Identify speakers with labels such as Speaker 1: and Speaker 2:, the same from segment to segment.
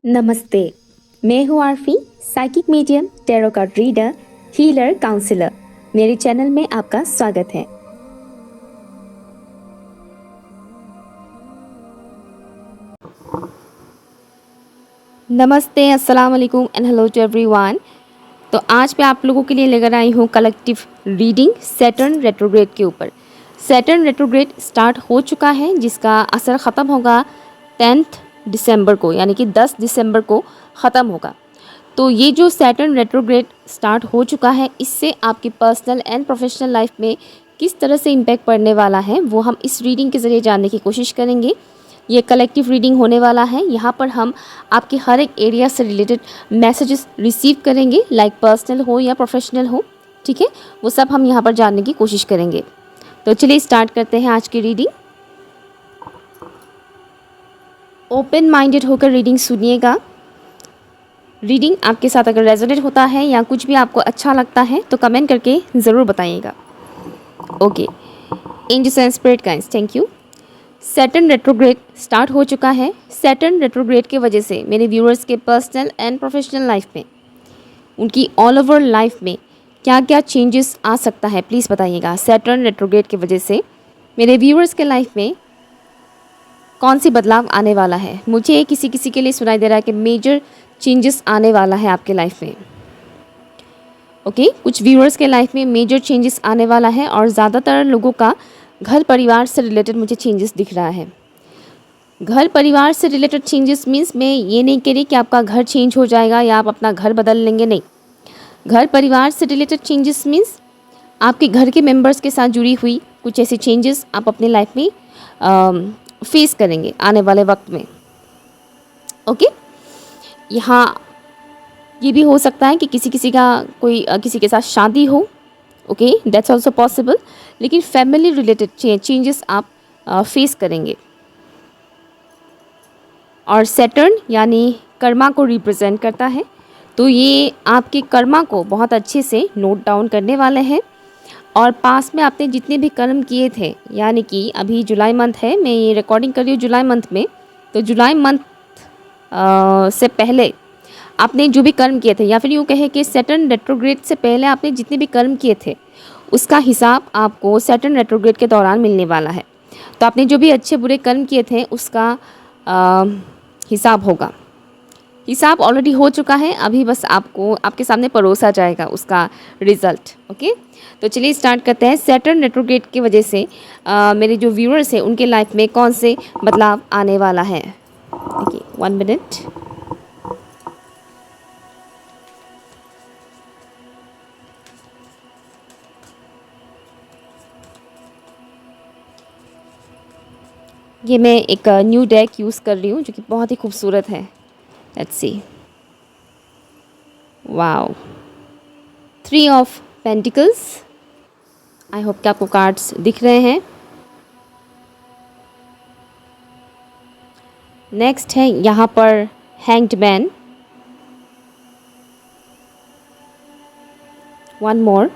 Speaker 1: नमस्ते। मैं हूँ Aarfi, psychic medium, tarot card reader, healer, counsellor. मेरे चैनल में आपका स्वागत है। नमस्ते, अस्सलाम वालेकुम एंड हेलो टू एवरीवन। तो आज मैं आप लोगों के लिए लेकर आई हूँ कलेक्टिव रीडिंग सैटर्न रेट्रोग्रेड के ऊपर। सैटर्न रेट्रोग्रेड स्टार्ट हो चुका है, जिसका असर ख़त्म होगा 10 दिसंबर को, यानी कि 10 दिसंबर को ख़त्म होगा। तो ये जो सैटर्न रेट्रोग्रेड स्टार्ट हो चुका है, इससे आपकी पर्सनल एंड प्रोफेशनल लाइफ में किस तरह से इम्पैक्ट पड़ने वाला है वो हम इस रीडिंग के ज़रिए जानने की कोशिश करेंगे। ये कलेक्टिव रीडिंग होने वाला है। यहाँ पर हम आपके हर एक एरिया से रिलेटेड मैसेजेस रिसीव करेंगे, लाइक पर्सनल हो या प्रोफेशनल हो, ठीक है, वो सब हम यहाँ पर जानने की कोशिश करेंगे। तो चलिए स्टार्ट करते हैं आज की रीडिंग। ओपन माइंडेड होकर रीडिंग सुनिएगा। रीडिंग आपके साथ अगर रेजोनेट होता है या कुछ भी आपको अच्छा लगता है तो कमेंट करके ज़रूर बताइएगा। Okay, angels and spirit guides, thank you. Saturn retrograde start हो चुका है। सैटर्न रेट्रोग्रेड के वजह से मेरे व्यूअर्स के पर्सनल एंड प्रोफेशनल लाइफ में, उनकी ऑल ओवर लाइफ में क्या क्या चेंजेस आ सकता है, प्लीज़ बताइएगा। सैटर्न रेट्रोग्रेड की वजह से मेरे व्यूअर्स के लाइफ में कौन सी बदलाव आने वाला है। मुझे किसी किसी के लिए सुनाई दे रहा है कि मेजर चेंजेस आने वाला है आपके लाइफ में। ओके, कुछ व्यूअर्स के लाइफ में मेजर चेंजेस आने वाला है और ज़्यादातर लोगों का घर परिवार से रिलेटेड मुझे चेंजेस दिख रहा है। घर परिवार से रिलेटेड चेंजेस मीन्स मैं ये नहीं कह रही कि आपका घर चेंज हो जाएगा या आप अपना घर बदल लेंगे, नहीं। घर परिवार से रिलेटेड चेंजेस मीन्स आपके घर के मेंबर्स के साथ जुड़ी हुई कुछ ऐसी चेंजेस आप अपने लाइफ में फेस करेंगे आने वाले वक्त में। ओके, यहाँ ये भी हो सकता है कि किसी का कोई किसी के साथ शादी हो। Okay, that's also possible. लेकिन फैमिली रिलेटेड चेंजेस आप फेस करेंगे। और सैटर्न यानी कर्मा को रिप्रेजेंट करता है, तो ये आपके कर्मा को बहुत अच्छे से नोट डाउन करने वाले हैं। और पास में आपने जितने भी कर्म किए थे, यानी कि अभी जुलाई मंथ है, मैं ये रिकॉर्डिंग कर रही हूँ जुलाई मंथ में, तो जुलाई मंथ से पहले आपने जो भी कर्म किए थे, या फिर यूँ कहे कि सैटर्न रेट्रोग्रेड से पहले आपने जितने भी कर्म किए थे उसका हिसाब आपको सैटर्न रेट्रोग्रेड के दौरान मिलने वाला है। तो आपने जो भी अच्छे बुरे कर्म किए थे उसका हिसाब होगा। हिसाब ऑलरेडी हो चुका है, अभी बस आपको आपके सामने परोसा जाएगा उसका रिज़ल्ट। ओके, तो चलिए स्टार्ट करते हैं। सैटर्न रेट्रोग्रेड की वजह से मेरे जो व्यूअर्स हैं उनके लाइफ में कौन से बदलाव आने वाला है। देखिए, 1 मिनट। ये मैं एक न्यू डेक यूज़ कर रही हूँ जो कि बहुत ही खूबसूरत है। Let's see, wow, 3 of pentacles. I hope कि आपको कार्ड्स दिख रहे हैं। नेक्स्ट है यहाँ पर हैंग्ड मैन। 1 मोर।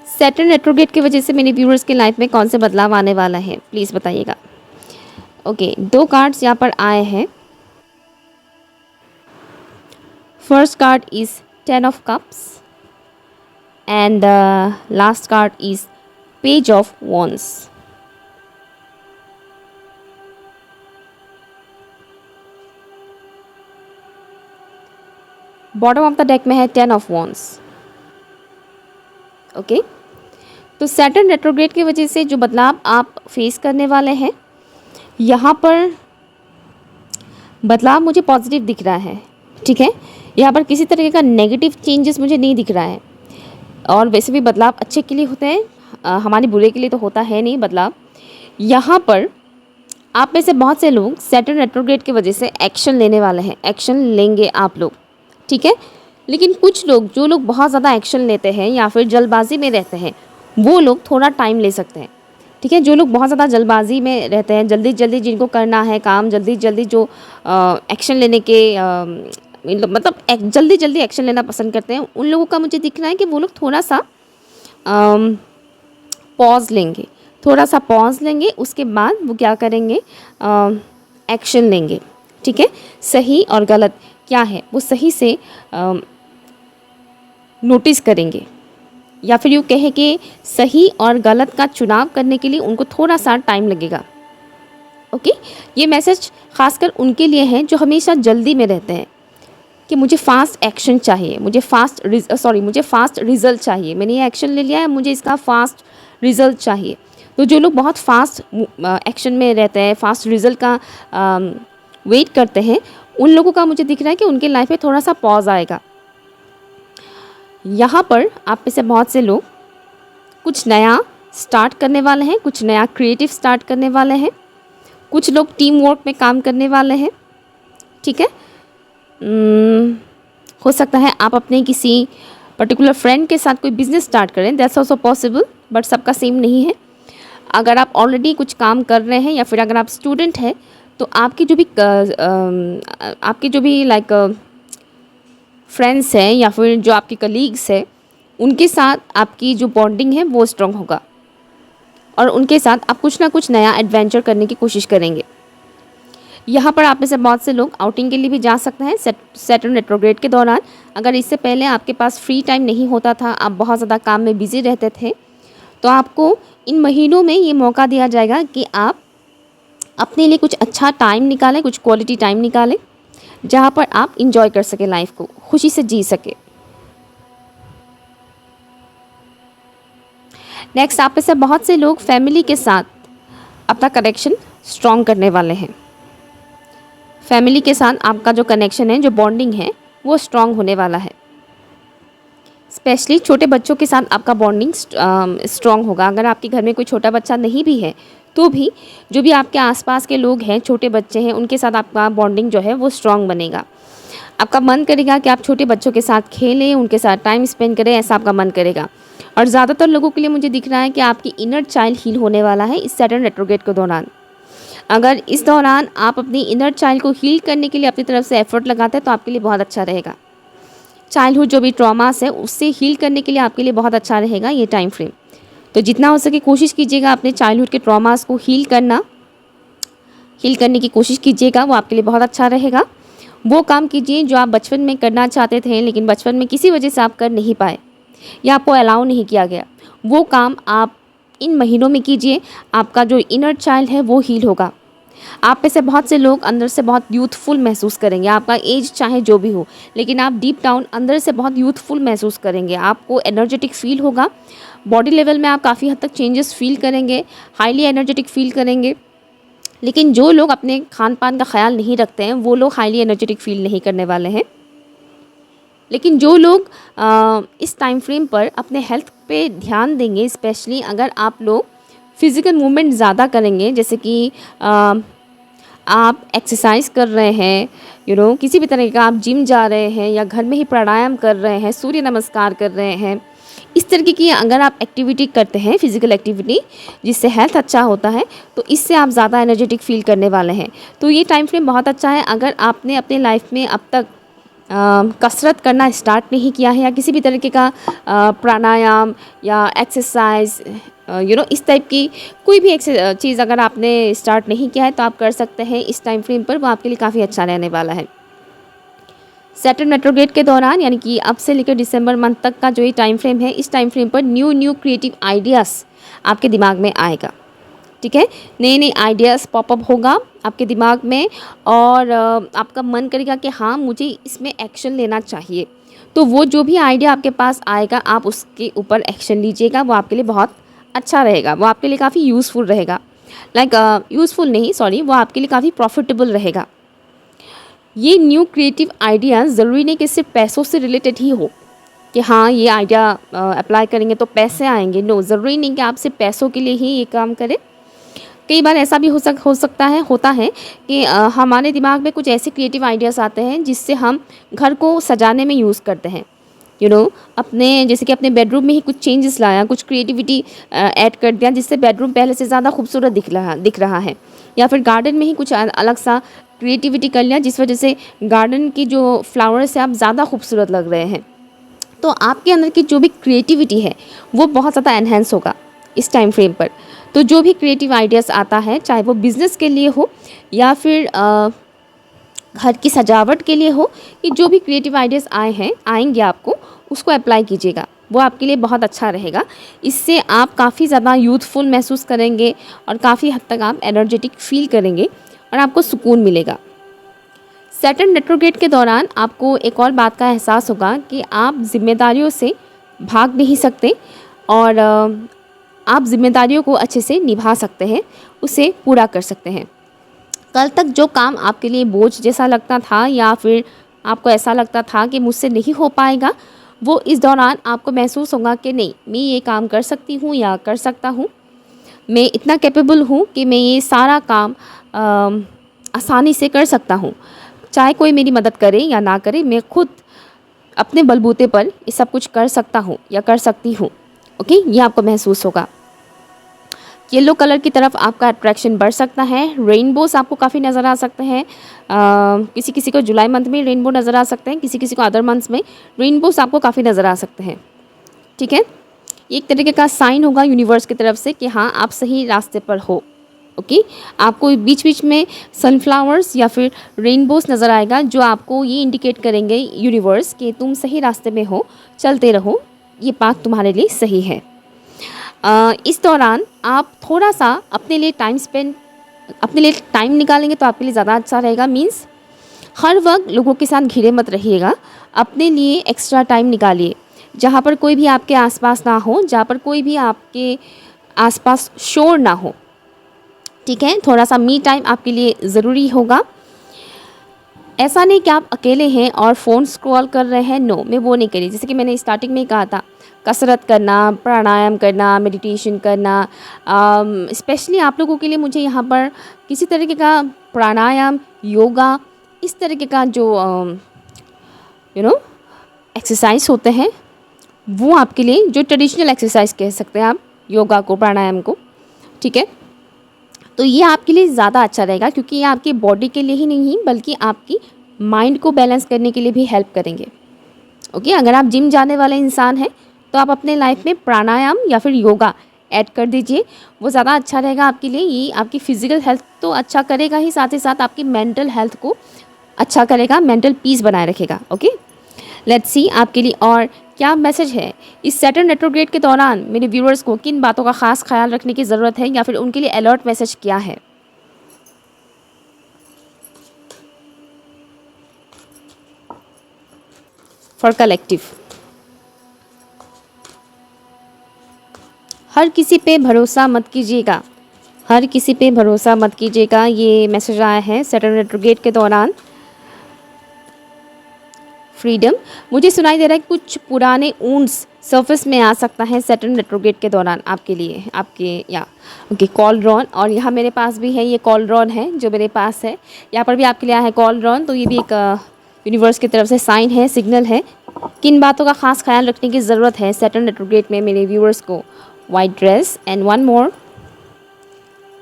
Speaker 1: सैटर्न रेट्रोग्रेड की वजह से मेरे व्यूअर्स के लाइफ में कौन से बदलाव आने वाला है, प्लीज़ बताइएगा। ओके, 2 कार्ड्स यहाँ पर आए हैं। First card is 10 of cups and the last card is page of wands. Bottom of the deck में है 10 ऑफ wands. ओके, तो सैटर्न रेट्रोग्रेड की वजह से जो बदलाव आप फेस करने वाले हैं, यहाँ पर बदलाव मुझे पॉजिटिव दिख रहा है, ठीक है। यहाँ पर किसी तरीके का नेगेटिव चेंजेस मुझे नहीं दिख रहा है। और वैसे भी बदलाव अच्छे के लिए होते हैं, हमारे बुरे के लिए तो होता है नहीं बदलाव। यहाँ पर आप में से बहुत से लोग सैटर्न रेट्रोग्रेड की वजह से एक्शन लेने वाले हैं, एक्शन लेंगे आप लोग, ठीक है। लेकिन कुछ लोग, जो लोग बहुत ज़्यादा एक्शन लेते हैं या फिर जल्दबाजी में रहते हैं, वो लोग थोड़ा टाइम ले सकते हैं, ठीक है। जो लोग बहुत ज़्यादा जल्दबाजी में रहते हैं, जल्दी जल्दी जिनको करना है काम, जल्दी जल्दी जो एक्शन लेने के मतलब जल्दी जल्दी एक्शन लेना पसंद करते हैं, उन लोगों का मुझे दिख रहा है कि वो लोग थोड़ा सा पॉज लेंगे, थोड़ा सा पॉज लेंगे, उसके बाद वो क्या करेंगे, एक्शन लेंगे, ठीक है, सही और गलत क्या है वो सही से नोटिस करेंगे, या फिर यूँ कहें कि सही और गलत का चुनाव करने के लिए उनको थोड़ा सा टाइम लगेगा। ओके, ये मैसेज खासकर उनके लिए है जो हमेशा जल्दी में रहते हैं कि मुझे फ़ास्ट एक्शन चाहिए, मुझे फ़ास्ट रिज़ल्ट चाहिए, मैंने ये एक्शन ले लिया है, मुझे इसका फ़ास्ट रिज़ल्ट चाहिए। तो जो लोग बहुत फास्ट एक्शन में रहते हैं, फास्ट रिज़ल्ट का वेट करते हैं, उन लोगों का मुझे दिख रहा है कि उनके लाइफ में थोड़ा सा पॉज आएगा। यहाँ पर आप में से बहुत से लोग कुछ नया स्टार्ट करने वाले हैं, कुछ नया क्रिएटिव स्टार्ट करने वाले हैं, कुछ लोग टीम वर्क में काम करने वाले हैं। ठीक है, हो सकता है आप अपने किसी पर्टिकुलर फ्रेंड के साथ कोई बिज़नेस स्टार्ट करें, दैट्स ऑल्सो पॉसिबल, बट सबका सेम नहीं है। अगर आप ऑलरेडी कुछ काम कर रहे हैं या फिर अगर आप स्टूडेंट हैं तो आपके जो भी लाइक फ्रेंड्स हैं या फिर जो आपके कलीग्स हैं, उनके साथ आपकी जो बॉन्डिंग है वो स्ट्रॉन्ग होगा और उनके साथ आप कुछ ना कुछ नया एडवेंचर करने की कोशिश करेंगे। यहाँ पर आप में से बहुत से लोग आउटिंग के लिए भी जा सकते हैं सैटर्न रेट्रोग्रेड के दौरान। अगर इससे पहले आपके पास फ्री टाइम नहीं होता था, आप बहुत ज़्यादा काम में बिज़ी रहते थे, तो आपको इन महीनों में ये मौका दिया जाएगा कि आप अपने लिए कुछ अच्छा टाइम निकालें, कुछ क्वालिटी टाइम निकालें, जहाँ पर आप इंजॉय कर सकें, लाइफ को खुशी से जी सके। नेक्स्ट, आप में से बहुत से लोग फैमिली के साथ अपना कनेक्शन स्ट्रॉन्ग करने वाले हैं। फैमिली के साथ आपका जो कनेक्शन है, जो बॉन्डिंग है, वो स्ट्रॉन्ग होने वाला है। स्पेशली छोटे बच्चों के साथ आपका बॉन्डिंग स्ट्रॉन्ग होगा। अगर आपके घर में कोई छोटा बच्चा नहीं भी है तो भी जो भी आपके आसपास के लोग हैं, छोटे बच्चे हैं, उनके साथ आपका बॉन्डिंग जो है वो स्ट्रॉन्ग बनेगा। आपका मन करेगा कि आप छोटे बच्चों के साथ खेलें, उनके साथ टाइम स्पेंड करें, ऐसा आपका मन करेगा। और ज़्यादातर लोगों के लिए मुझे दिख रहा है कि आपकी इनर चाइल्ड हील होने वाला है इस सैटर्न रेट्रोग्रेड के दौरान। अगर इस दौरान आप अपनी इनर चाइल्ड को हील करने के लिए अपनी तरफ से एफर्ट लगाते हैं तो आपके लिए बहुत अच्छा रहेगा। चाइल्डहुड जो भी ट्रॉमास है उससे हील करने के लिए आपके लिए बहुत अच्छा रहेगा ये टाइम फ्रेम। तो जितना हो सके कोशिश कीजिएगा अपने चाइल्डहुड के ट्रॉमास को हील करने की कोशिश कीजिएगा, वो आपके लिए बहुत अच्छा रहेगा। वो काम कीजिए जो आप बचपन में करना चाहते थे लेकिन बचपन में किसी वजह से आप कर नहीं पाए या आपको अलाउ नहीं किया गया, वो काम आप इन महीनों में कीजिए। आपका जो इनर चाइल्ड है वो हील होगा। आप में से बहुत से लोग अंदर से बहुत यूथफुल महसूस करेंगे। आपका एज चाहे जो भी हो, लेकिन आप डीप डाउन अंदर से बहुत यूथफुल महसूस करेंगे। आपको एनर्जेटिक फील होगा। बॉडी लेवल में आप काफ़ी हद तक चेंजेस फील करेंगे, हाईली एनर्जेटिक फील करेंगे। लेकिन जो लोग अपने खान पान का ख्याल नहीं रखते हैं वो लोग हाईली एनर्जेटिक फील नहीं करने वाले हैं। लेकिन जो लोग इस टाइम फ्रेम पर अपने हेल्थ पे ध्यान देंगे, स्पेशली अगर आप लोग फिज़िकल मूवमेंट ज़्यादा करेंगे, जैसे कि आप एक्सरसाइज कर रहे हैं, किसी भी तरह का आप जिम जा रहे हैं या घर में ही प्राणायाम कर रहे हैं, सूर्य नमस्कार कर रहे हैं, इस तरीके की अगर आप एक्टिविटी करते हैं, फिज़िकल एक्टिविटी जिससे हेल्थ अच्छा होता है, तो इससे आप ज़्यादा एनर्जेटिक फील करने वाले हैं। तो ये टाइम फ्रेम बहुत अच्छा है। अगर आपने अपने लाइफ में अब तक कसरत करना स्टार्ट नहीं किया है या किसी भी तरीके का प्राणायाम या एक्सरसाइज इस टाइप की कोई भी चीज़ अगर आपने स्टार्ट नहीं किया है तो आप कर सकते हैं इस टाइम फ्रेम पर, वो आपके लिए काफ़ी अच्छा रहने वाला है। सैटर्न रेट्रोग्रेड के दौरान यानी कि अब से लेकर दिसंबर मंथ तक का जो ये टाइम फ्रेम है, इस टाइम फ्रेम पर न्यू क्रिएटिव आइडियाज़ आपके दिमाग में आएगा। ठीक है, नए आइडियाज़ पॉपअप होगा आपके दिमाग में और आपका मन करेगा कि हाँ मुझे इसमें एक्शन लेना चाहिए। तो वो जो भी आइडिया आपके पास आएगा आप उसके ऊपर एक्शन लीजिएगा, वो आपके लिए बहुत अच्छा रहेगा, वो आपके लिए काफ़ी यूज़फुल रहेगा। वो आपके लिए काफ़ी प्रॉफिटेबल रहेगा। ये न्यू क्रिएटिव आइडियाज़ ज़रूरी नहीं कि सिर्फ पैसों से रिलेटेड ही हो कि हाँ ये आइडिया अप्लाई करेंगे तो पैसे आएंगे। नो, ज़रूरी नहीं कि आप सिर्फ पैसों के लिए ही ये काम करें। कई बार ऐसा भी होता है कि हमारे दिमाग में कुछ ऐसे क्रिएटिव आइडियाज़ आते हैं जिससे हम घर को सजाने में यूज़ करते हैं। जैसे कि अपने बेडरूम में ही कुछ चेंजेस लाया, कुछ क्रिएटिविटी ऐड कर दिया जिससे बेडरूम पहले से ज़्यादा खूबसूरत दिख रहा है। या फिर गार्डन में ही कुछ अलग सा क्रिएटिविटी कर लिया जिस वजह से गार्डन की जो फ्लावर्स है आप ज़्यादा खूबसूरत लग रहे हैं। तो आपके अंदर की जो भी क्रिएटिविटी है वो बहुत ज़्यादा एनहेंस होगा इस टाइम फ्रेम पर। तो जो भी क्रिएटिव आइडियाज़ आता है, चाहे वो बिज़नेस के लिए हो या फिर घर की सजावट के लिए हो, कि जो भी क्रिएटिव आइडियाज़ आएंगे आपको, उसको अप्लाई कीजिएगा, वो आपके लिए बहुत अच्छा रहेगा। इससे आप काफ़ी ज़्यादा यूथफुल महसूस करेंगे और काफ़ी हद तक आप एनर्जेटिक फील करेंगे और आपको सुकून मिलेगा। सैटर्न रेट्रोग्रेड के दौरान आपको एक और बात का एहसास होगा कि आप जिम्मेदारियों से भाग नहीं सकते और आप जिम्मेदारियों को अच्छे से निभा सकते हैं, उसे पूरा कर सकते हैं। कल तक जो काम आपके लिए बोझ जैसा लगता था या फिर आपको ऐसा लगता था कि मुझसे नहीं हो पाएगा, वो इस दौरान आपको महसूस होगा कि नहीं, मैं ये काम कर सकती हूँ या कर सकता हूँ, मैं इतना कैपेबल हूँ कि मैं ये सारा काम आसानी से कर सकता हूँ। चाहे कोई मेरी मदद करे या ना करे, मैं खुद अपने बलबूते पर ये सब कुछ कर सकता हूँ या कर सकती हूँ। ओके, ये आपको महसूस होगा। येलो कलर की तरफ आपका अट्रैक्शन बढ़ सकता है। रेनबोस आपको काफ़ी नज़र आ सकते हैं। किसी किसी को जुलाई मंथ में रेनबो नज़र आ सकते हैं, किसी किसी को अदर मंथ्स में रेनबोस आपको काफ़ी नज़र आ सकते हैं। ठीक है, ये एक तरीके का साइन होगा यूनिवर्स की तरफ से कि हाँ, आप सही रास्ते पर हो। ओके, आपको बीच बीच में सनफ्लावर्स या फिर रेनबोस नज़र आएगा, जो आपको ये इंडिकेट करेंगे यूनिवर्स कि तुम सही रास्ते में हो, चलते रहो, ये पाथ तुम्हारे लिए सही है। इस दौरान आप थोड़ा सा अपने लिए टाइम निकालेंगे तो आपके लिए ज़्यादा अच्छा रहेगा। मीन्स हर वक्त लोगों के साथ घिरे मत रहिएगा, अपने लिए एक्स्ट्रा टाइम निकालिए, जहाँ पर कोई भी आपके आसपास ना हो, जहाँ पर कोई भी आपके आसपास शोर ना हो। ठीक है, थोड़ा सा मी टाइम आपके लिए ज़रूरी होगा। ऐसा नहीं कि आप अकेले हैं और फ़ोन स्क्रॉल कर रहे हैं, नो, मैं वो नहीं करी। जैसे कि मैंने स्टार्टिंग में कहा था, कसरत करना, प्राणायाम करना, मेडिटेशन करना, स्पेशली आप लोगों के लिए मुझे यहाँ पर किसी तरीके का प्राणायाम, योगा, इस तरीके का जो एक्सरसाइज होते हैं, वो आपके लिए, जो ट्रेडिशनल एक्सरसाइज कह सकते हैं आप योगा को, प्राणायाम को, ठीक है, तो ये आपके लिए ज़्यादा अच्छा रहेगा, क्योंकि ये आपकी बॉडी के लिए ही नहीं बल्कि आपकी माइंड को बैलेंस करने के लिए भी हेल्प करेंगे। ओके, अगर आप जिम जाने वाले इंसान हैं तो आप अपने लाइफ में प्राणायाम या फिर योगा ऐड कर दीजिए, वो ज़्यादा अच्छा रहेगा आपके लिए। ये आपकी फ़िज़िकल हेल्थ तो अच्छा करेगा ही साथ आपकी मेंटल हेल्थ को अच्छा करेगा, मेंटल पीस बनाए रखेगा। ओके, लेट्स सी आपके लिए और क्या मैसेज है। इस सैटर्न रेट्रोग्रेड के दौरान मेरे व्यूअर्स को किन बातों का ख़ास ख्याल रखने की ज़रूरत है, या फिर उनके लिए अलर्ट मैसेज क्या है। फॉर कलेक्टिव, हर किसी पे भरोसा मत कीजिएगा, हर किसी पे भरोसा मत कीजिएगा, ये मैसेज आया है सैटर्न रेट्रोग्रेड के दौरान। फ्रीडम, मुझे सुनाई दे रहा है कुछ पुराने ऊंड्स सरफेस में आ सकता है सैटर्न रेट्रोग्रेड के दौरान आपके लिए, आपके या ओके। कॉलरॉन, और यहाँ मेरे पास भी है, ये कॉलरॉन है जो मेरे पास है, यहाँ पर भी आपके लिए आया है कॉलरॉन, तो ये भी एक यूनिवर्स की तरफ से साइन है, सिग्नल है। किन बातों का खास ख्याल रखने की ज़रूरत है सैटर्न रेट्रोग्रेड में मेरे व्यूअर्स को। White dress and one more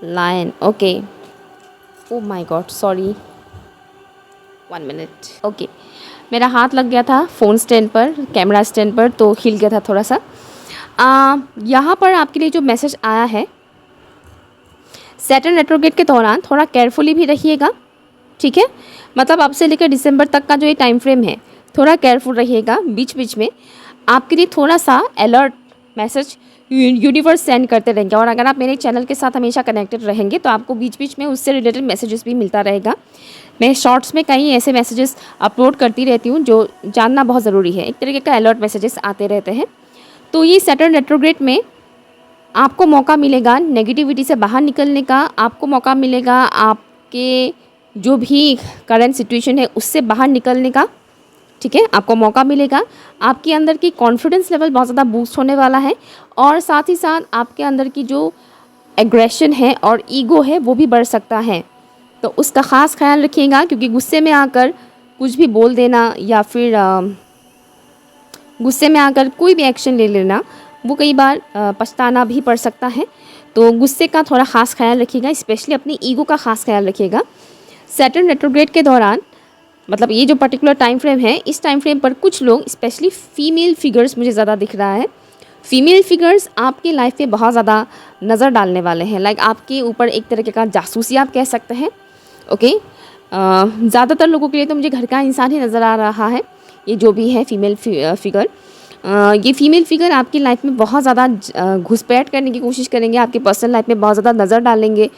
Speaker 1: lion. Okay, oh my god, sorry, 1 minute. Okay, मेरा हाथ लग गया था फ़ोन स्टैंड पर, कैमरा स्टैंड पर, तो हिल गया था थोड़ा सा। यहाँ पर आपके लिए जो मैसेज आया है, सैटर्न रेट्रोग्रेड के दौरान थोड़ा केयरफुली भी रहिएगा। ठीक है, मतलब अब से लेकर दिसंबर तक का जो ये टाइम फ्रेम है, थोड़ा केयरफुल रहिएगा। बीच बीच में आपके लिए थोड़ा सा अलर्ट मैसेज यूनिवर्स सेंड करते रहेंगे, और अगर आप मेरे चैनल के साथ हमेशा कनेक्टेड रहेंगे तो आपको बीच बीच में उससे रिलेटेड मैसेजेस भी मिलता रहेगा। मैं शॉर्ट्स में कई ऐसे मैसेजेस अपलोड करती रहती हूँ जो जानना बहुत ज़रूरी है, एक तरीके का अलर्ट मैसेजेस आते रहते हैं। तो ये सैटर्न रेट्रोग्रेड में आपको मौका मिलेगा नेगेटिविटी से बाहर निकलने का, आपको मौका मिलेगा आपके जो भी करंट सिचुएशन है उससे बाहर निकलने का। ठीक है, आपको मौका मिलेगा, आपके अंदर की कॉन्फिडेंस लेवल बहुत ज़्यादा बूस्ट होने वाला है, और साथ ही साथ आपके अंदर की जो एग्रेशन है और ईगो है वो भी बढ़ सकता है, तो उसका ख़ास ख्याल रखिएगा, क्योंकि गुस्से में आकर कुछ भी बोल देना या फिर गुस्से में आकर कोई भी एक्शन ले लेना, वो कई बार पछताना भी पड़ सकता है। तो गुस्से का थोड़ा ख़ास ख्याल रखिएगा, स्पेशली अपनी ईगो का ख़ास ख्याल रखिएगा। सैटर्न रेट्रोग्रेड के दौरान, मतलब ये जो पर्टिकुलर टाइम फ्रेम है, इस टाइम फ्रेम पर कुछ लोग, स्पेशली फीमेल फिगर्स मुझे ज़्यादा दिख रहा है, फीमेल फिगर्स आपके लाइफ में बहुत ज़्यादा नज़र डालने वाले हैं। लाइक आपके ऊपर एक तरीके का जासूसी आप कह सकते हैं। ओके, ज़्यादातर लोगों के लिए तो मुझे घर का इंसान ही नज़र आ रहा है, ये जो भी है फीमेल फिगर। ये फीमेल फिगर आपकी लाइफ में बहुत ज़्यादा घुसपैठ करने की कोशिश करेंगे, आपके पर्सनल लाइफ में बहुत ज़्यादा नज़र डालेंगे,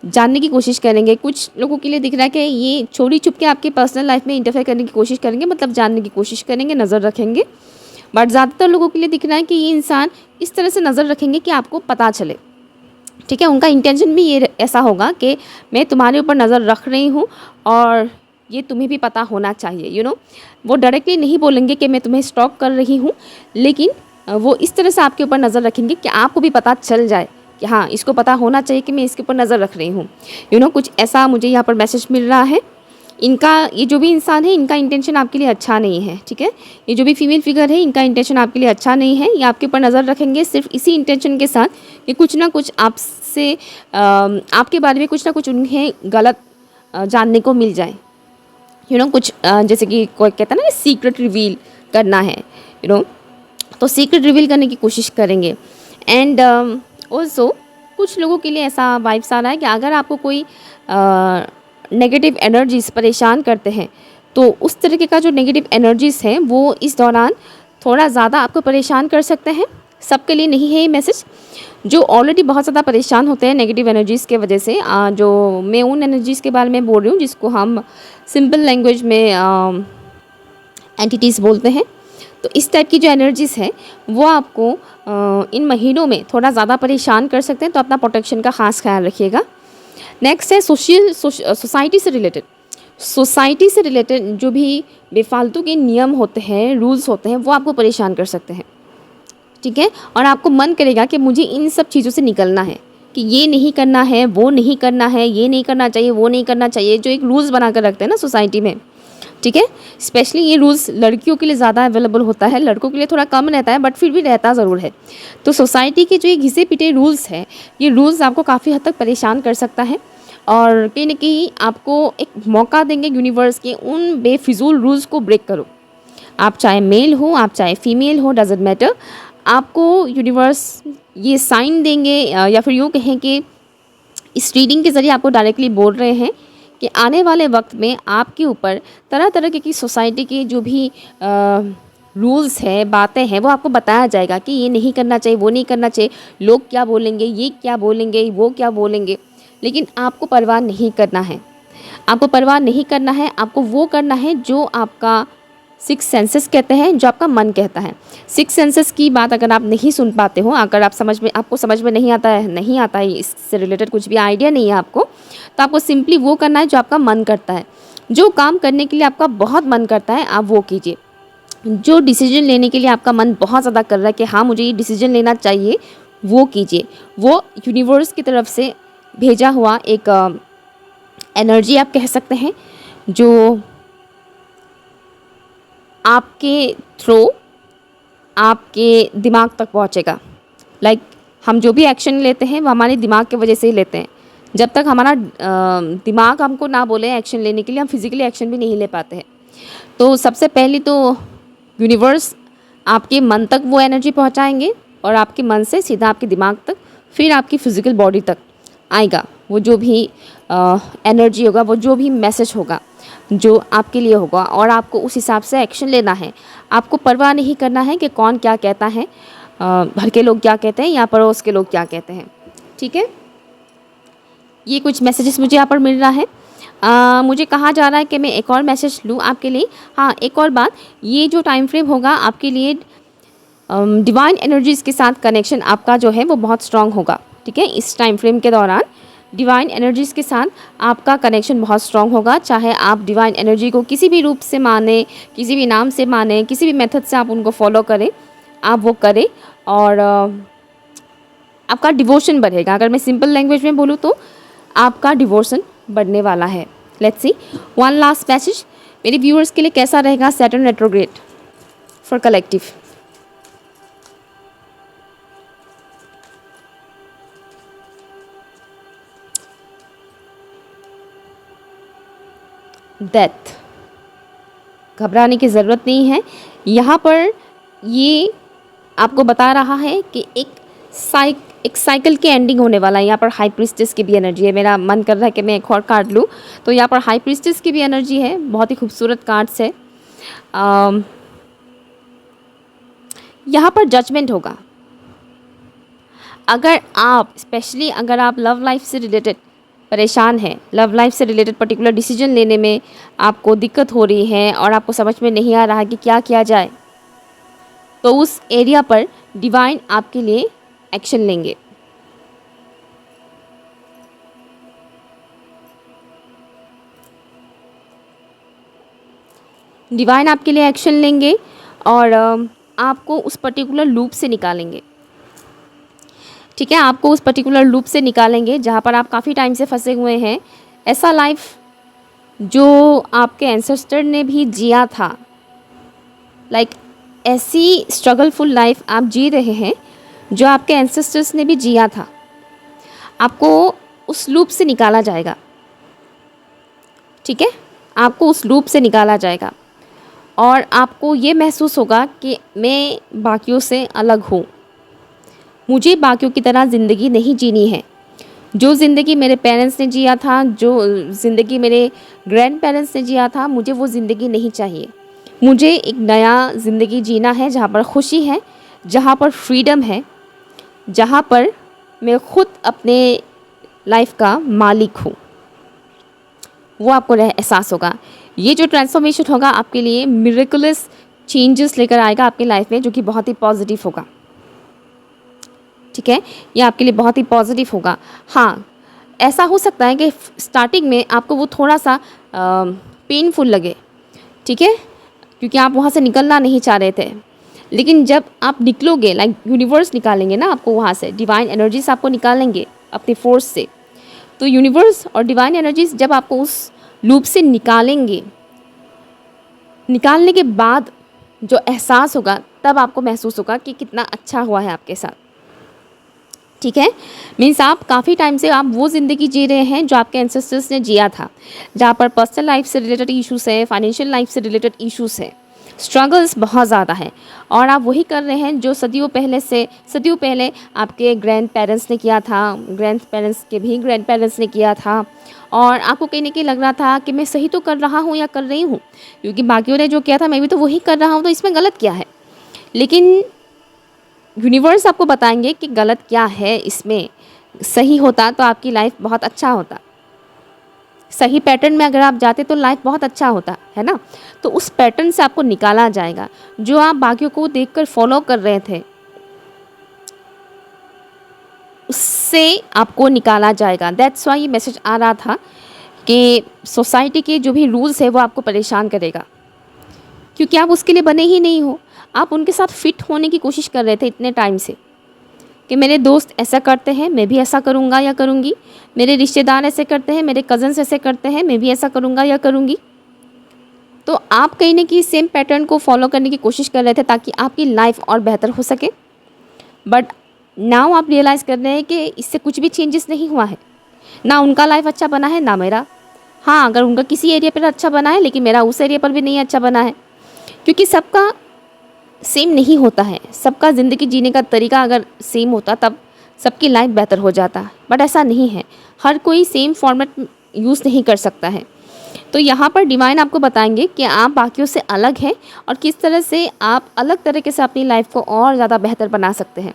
Speaker 1: जानने की कोशिश करेंगे। कुछ लोगों के लिए दिख रहा है कि ये चोरी छुप के आपके पर्सनल लाइफ में इंटरफेयर करने की कोशिश करेंगे, मतलब जानने की कोशिश करेंगे, नज़र रखेंगे। बट ज़्यादातर लोगों के लिए दिख रहा है कि ये इंसान इस तरह से नज़र रखेंगे कि आपको पता चले, ठीक है। उनका इंटेंशन भी ये ऐसा होगा कि मैं तुम्हारे ऊपर नज़र रख रही हूँ और ये तुम्हें भी पता होना चाहिए, यू नो। वो डायरेक्टली नहीं बोलेंगे कि मैं तुम्हें स्टॉक कर रही हूँ, लेकिन वो इस तरह से आपके ऊपर नज़र रखेंगे कि आपको भी पता चल जाए कि हाँ, इसको पता होना चाहिए कि मैं इसके ऊपर नज़र रख रही हूँ, यू नो। कुछ ऐसा मुझे यहाँ पर मैसेज मिल रहा है। इनका, ये जो भी इंसान है, इनका इंटेंशन आपके लिए अच्छा नहीं है, ठीक है। ये जो भी फीमेल फिगर है, इनका इंटेंशन आपके लिए अच्छा नहीं है। ये आपके ऊपर नज़र रखेंगे सिर्फ इसी इंटेंशन के साथ कि कुछ ना कुछ आपसे आपके बारे में कुछ ना कुछ उन्हें गलत जानने को मिल जाए, यू नो। कुछ जैसे कि कोई कहता है ना, सीक्रेट रिवील करना है, यू नो, तो सीक्रेट रिवील करने की कोशिश करेंगे। एंड ऑल्सो कुछ लोगों के लिए ऐसा वाइब्स आ रहा है कि अगर आपको कोई नेगेटिव एनर्जीज परेशान करते हैं, तो उस तरीके का जो नेगेटिव एनर्जीज़ हैं वो इस दौरान थोड़ा ज़्यादा आपको परेशान कर सकते हैं। सबके लिए नहीं है ये मैसेज। जो ऑलरेडी बहुत ज़्यादा परेशान होते हैं नेगेटिव एनर्जीज़ के वजह से, जो मैं उन एनर्जीज़ के बारे में बोल रही हूँ जिसको हम सिंपल लैंग्वेज में एंटिटीज़ बोलते हैं। तो इस टाइप की जो एनर्जीज़ हैं वो आपको इन महीनों में थोड़ा ज़्यादा परेशान कर सकते हैं, तो अपना प्रोटेक्शन का ख़ास ख्याल रखिएगा। नेक्स्ट है सोसाइटी से रिलेटेड। सोसाइटी से रिलेटेड जो भी बेफालतू के नियम होते हैं, रूल्स होते हैं, वो आपको परेशान कर सकते हैं, ठीक है। और आपको मन करेगा कि मुझे इन सब चीज़ों से निकलना है, कि ये नहीं करना है, वो नहीं करना है, ये नहीं करना चाहिए, वो नहीं करना चाहिए। जो एक रूल्स बना कर रखते हैं ना सोसाइटी में, ठीक है। स्पेशली ये रूल्स लड़कियों के लिए ज़्यादा अवेलेबल होता है, लड़कों के लिए थोड़ा कम रहता है, बट फिर भी रहता ज़रूर है। तो सोसाइटी के जो ये घिसे पिटे रूल्स हैं, ये रूल्स आपको काफ़ी हद तक परेशान कर सकता है, और कहीं ना कहीं आपको एक मौका देंगे यूनिवर्स के उन बेफिजूल रूल्स को ब्रेक करो। आप चाहे मेल हो, आप चाहे फीमेल हो, डजेंट मैटर, आपको यूनिवर्स ये साइन देंगे, या फिर यूँ कहें कि इस रीडिंग के ज़रिए आपको डायरेक्टली बोल रहे हैं कि आने वाले वक्त में आपके ऊपर तरह तरह की सोसाइटी के जो भी रूल्स हैं, बातें हैं, वो आपको बताया जाएगा कि ये नहीं करना चाहिए, वो नहीं करना चाहिए, लोग क्या बोलेंगे, ये क्या बोलेंगे, वो क्या बोलेंगे। लेकिन आपको परवाह नहीं करना है, आपको परवाह नहीं करना है। आपको वो करना है जो आपका सिक्स सेंसेस कहते हैं, जो आपका मन कहता है। सिक्स सेंसेस की बात अगर आप नहीं सुन पाते हो, अगर आपको समझ में नहीं आता है इससे रिलेटेड कुछ भी आइडिया नहीं है आपको, तो आपको सिंपली वो करना है जो आपका मन करता है। जो काम करने के लिए आपका बहुत मन करता है, आप वो कीजिए। जो डिसीजन लेने के लिए आपका मन बहुत ज़्यादा कर रहा है कि हाँ मुझे ये डिसीजन लेना चाहिए, वो कीजिए। वो यूनिवर्स की तरफ से भेजा हुआ एक एनर्जी आप कह सकते हैं, जो आपके थ्रू आपके दिमाग तक पहुंचेगा। लाइक हम जो भी एक्शन लेते हैं वो हमारे दिमाग की वजह से ही लेते हैं। जब तक हमारा दिमाग हमको ना बोले एक्शन लेने के लिए, हम फिज़िकली एक्शन भी नहीं ले पाते हैं। तो सबसे पहले तो यूनिवर्स आपके मन तक वो एनर्जी पहुंचाएंगे, और आपके मन से सीधा आपके दिमाग तक, फिर आपकी फिज़िकल बॉडी तक आएगा वो जो भी एनर्जी होगा, वो जो भी मैसेज होगा जो आपके लिए होगा, और आपको उस हिसाब से एक्शन लेना है। आपको परवाह नहीं करना है कि कौन क्या कहता है, घर के लोग क्या कहते हैं या पड़ोस के लोग क्या कहते हैं, ठीक है। ये कुछ मैसेजेस मुझे यहाँ पर मिल रहा है। मुझे कहा जा रहा है कि मैं एक और मैसेज लूँ आपके लिए। हाँ, एक और बात, ये जो टाइम फ्रेम होगा आपके लिए डिवाइन एनर्जीज़ के साथ कनेक्शन आपका जो है वो बहुत स्ट्रांग होगा, ठीक है। इस टाइम फ्रेम के दौरान डिवाइन एनर्जीज़ के साथ आपका कनेक्शन बहुत स्ट्रांग होगा। चाहे आप डिवाइन एनर्जी को किसी भी रूप से माने, किसी भी नाम से माने, किसी भी मेथड से आप उनको फॉलो करें, आप वो करें, और आपका डिवोशन बढ़ेगा। अगर मैं सिंपल लैंग्वेज में बोलूँ तो आपका डिवोशन बढ़ने वाला है। Let's see one last message मेरे व्यूअर्स के लिए कैसा रहेगा Saturn retrograde for collective. Death, घबराने की ज़रूरत नहीं है। यहाँ पर ये आपको बता रहा है कि एक एक साइकिल की एंडिंग होने वाला है। यहाँ पर हाई प्रीस्टेस की भी एनर्जी है। मेरा मन कर रहा है कि मैं एक और कार्ड लूँ, तो यहाँ पर हाई प्रीस्टेस की भी एनर्जी है। बहुत ही खूबसूरत कार्ड्स है। यहाँ पर जजमेंट होगा। अगर आप स्पेशली अगर आप लव लाइफ से रिलेटेड परेशान हैं, लव लाइफ से रिलेटेड पर्टिकुलर डिसीजन लेने में आपको दिक्कत हो रही है और आपको समझ में नहीं आ रहा है कि क्या किया जाए, तो उस एरिया पर डिवाइन आपके लिए एक्शन लेंगे। डिवाइन आपके लिए एक्शन लेंगे और आपको उस पर्टिकुलर लूप से निकालेंगे। ठीक है, आपको उस पर्टिकुलर लूप से निकालेंगे जहाँ पर आप काफ़ी टाइम से फंसे हुए हैं। ऐसा लाइफ जो आपके एंसेस्टर ने भी जिया था, लाइक ऐसी स्ट्रगलफुल लाइफ आप जी रहे हैं जो आपके एंसेस्टर्स ने भी जिया था। आपको उस लूप से निकाला जाएगा। ठीक है, आपको उस लूप से निकाला जाएगा और आपको ये महसूस होगा कि मैं बाकियों से अलग हूँ, मुझे बाकियों की तरह ज़िंदगी नहीं जीनी है। जो ज़िंदगी मेरे पेरेंट्स ने जिया था, जो ज़िंदगी मेरे ग्रैंड पेरेंट्स ने जिया था, मुझे वो ज़िंदगी नहीं चाहिए। मुझे एक नया ज़िंदगी जीना है जहाँ पर खुशी है, जहाँ पर फ्रीडम है, जहाँ पर मैं ख़ुद अपने लाइफ का मालिक हूँ। वो आपको एहसास होगा। ये जो ट्रांसफॉर्मेशन होगा आपके लिए मिरेकुलस चेंजेस लेकर आएगा आपकी लाइफ में, जो कि बहुत ही पॉजिटिव होगा। ठीक है, ये आपके लिए बहुत ही पॉजिटिव होगा। हाँ, ऐसा हो सकता है कि स्टार्टिंग में आपको वो थोड़ा सा पेनफुल लगे। ठीक है, क्योंकि आप वहाँ से निकलना नहीं चाह रहे थे, लेकिन जब आप निकलोगे, लाइक यूनिवर्स निकालेंगे ना आपको वहाँ से, डिवाइन एनर्जीज आपको निकालेंगे अपनी फोर्स से। तो यूनिवर्स और डिवाइन एनर्जीज जब आपको उस लूप से निकालेंगे, निकालने के बाद जो एहसास होगा, तब आपको महसूस होगा कि कितना अच्छा हुआ है आपके साथ। ठीक है, मीन्स आप काफ़ी टाइम से आप वो ज़िंदगी जी रहे हैं जो आपके एंसेस्टर्स ने जिया था, जहाँ पर पर्सनल लाइफ से रिलेटेड इश्यूज़ है, फाइनेंशियल लाइफ से रिलेटेड इश्यूज़ है, स्ट्रगल्स बहुत ज़्यादा है, और आप वही कर रहे हैं जो सदियों पहले आपके ग्रैंड पेरेंट्स ने किया था, ग्रैंड पेरेंट्स के भी ग्रैंड पेरेंट्स ने किया था। और आपको कहीं ना कहीं लग रहा था कि मैं सही तो कर रहा हूँ या कर रही हूँ, क्योंकि बाकियों ने जो किया था मैं भी तो वही कर रहा हूँ, तो इसमें गलत क्या है। लेकिन यूनिवर्स आपको बताएंगे कि गलत क्या है इसमें। सही होता तो आपकी लाइफ बहुत अच्छा होता, सही पैटर्न में अगर आप जाते तो लाइफ बहुत अच्छा होता है ना। तो उस पैटर्न से आपको निकाला जाएगा, जो आप बाकियों को देखकर फॉलो कर रहे थे उससे आपको निकाला जाएगा। दैट्स वाई ये मैसेज आ रहा था कि सोसाइटी के जो भी रूल्स है वो आपको परेशान करेगा, क्योंकि आप उसके लिए बने ही नहीं हो। आप उनके साथ फिट होने की कोशिश कर रहे थे इतने टाइम से कि मेरे दोस्त ऐसा करते हैं मैं भी ऐसा करूँगा या करूँगी, मेरे रिश्तेदार ऐसे करते हैं, मेरे कज़न्स ऐसे करते हैं, मैं भी ऐसा करूँगा या करूँगी। तो आप कहीं ना कहीं सेम पैटर्न को फॉलो करने की कोशिश कर रहे थे ताकि आपकी लाइफ और बेहतर हो सके। बट नाउ आप रियलाइज़ कर रहे हैं कि इससे कुछ भी चेंजेस नहीं हुआ है, ना उनका लाइफ अच्छा बना है ना मेरा। हाँ, अगर उनका किसी एरिया पर अच्छा बना है, लेकिन मेरा उस एरिया पर भी नहीं अच्छा बना है, क्योंकि सबका सेम नहीं होता है। सबका ज़िंदगी जीने का तरीका अगर सेम होता तब सबकी लाइफ बेहतर हो जाता, बट ऐसा नहीं है। हर कोई सेम फॉर्मेट यूज़ नहीं कर सकता है। तो यहाँ पर डिवाइन आपको बताएंगे कि आप बाकियों से अलग हैं और किस तरह से आप अलग तरीके से अपनी लाइफ को और ज़्यादा बेहतर बना सकते हैं।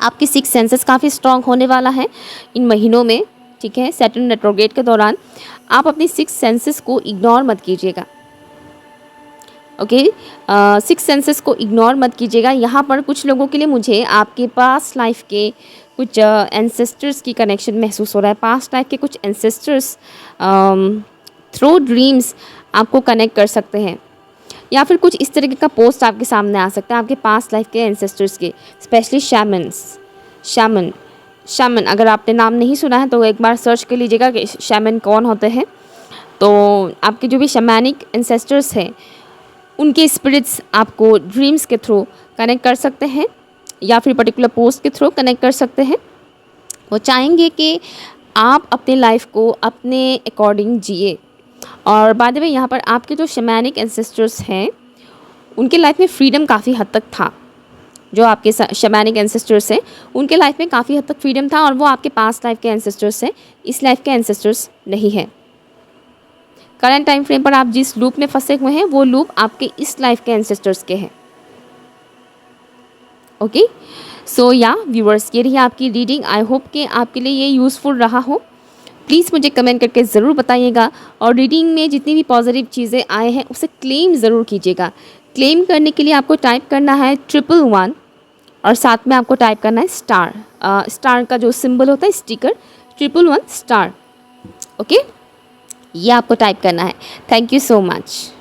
Speaker 1: आपकी 6 सेंसेस काफ़ी स्ट्रॉन्ग होने वाला है इन महीनों में। ठीक है, सैटर्न रेट्रोग्रेड के दौरान आप अपनी 6 सेंसेस को इग्नोर मत कीजिएगा। ओके, 6 सेंसेस को इग्नोर मत कीजिएगा। यहाँ पर कुछ लोगों के लिए मुझे आपके पास्ट लाइफ के कुछ एंसेस्टर्स की कनेक्शन महसूस हो रहा है। पास्ट लाइफ के कुछ एंसेस्टर्स थ्रू ड्रीम्स आपको कनेक्ट कर सकते हैं, या फिर कुछ इस तरीके का पोस्ट आपके सामने आ सकता है आपके पास्ट लाइफ के एंसेस्टर्स के, स्पेशली शैमन। अगर आपने नाम नहीं सुना है तो एक बार सर्च कर लीजिएगा कि शैमन कौन होते हैं। तो आपके जो भी शैमैनिक एंसेस्टर्स हैं उनके स्पिरिट्स आपको ड्रीम्स के थ्रू कनेक्ट कर सकते हैं, या फिर पर्टिकुलर पोस्ट के थ्रू कनेक्ट कर सकते हैं। वो चाहेंगे कि आप अपने लाइफ को अपने अकॉर्डिंग जिए। और बाद में यहाँ पर आपके जो शैमैनिक एंसेस्टर्स हैं उनके लाइफ में फ्रीडम काफ़ी हद तक था, जो आपके शैमानिक एंसेस्टर्स हैं उनके लाइफ में काफ़ी हद तक फ्रीडम था और वो आपके पास्ट लाइफ के एंसेस्टर्स हैं, इस लाइफ के एंसेस्टर्स नहीं हैं। करंट टाइम फ्रेम पर आप जिस लूप में फंसे हुए हैं वो लूप आपके इस लाइफ के एंसेस्टर्स के हैं। ओके, सो या व्यूअर्स, ये रही आपकी रीडिंग। आई होप कि आपके लिए ये यूज़फुल रहा हो। प्लीज़ मुझे कमेंट करके ज़रूर बताइएगा और रीडिंग में जितनी भी पॉजिटिव चीज़ें आए हैं उसे क्लेम ज़रूर कीजिएगा। क्लेम करने के लिए आपको टाइप करना है 111 और साथ में आपको टाइप करना है स्टार। स्टार का जो सिंबल होता है स्टिकर, 111 स्टार। ओके, ये आपको टाइप करना है। Thank you so much.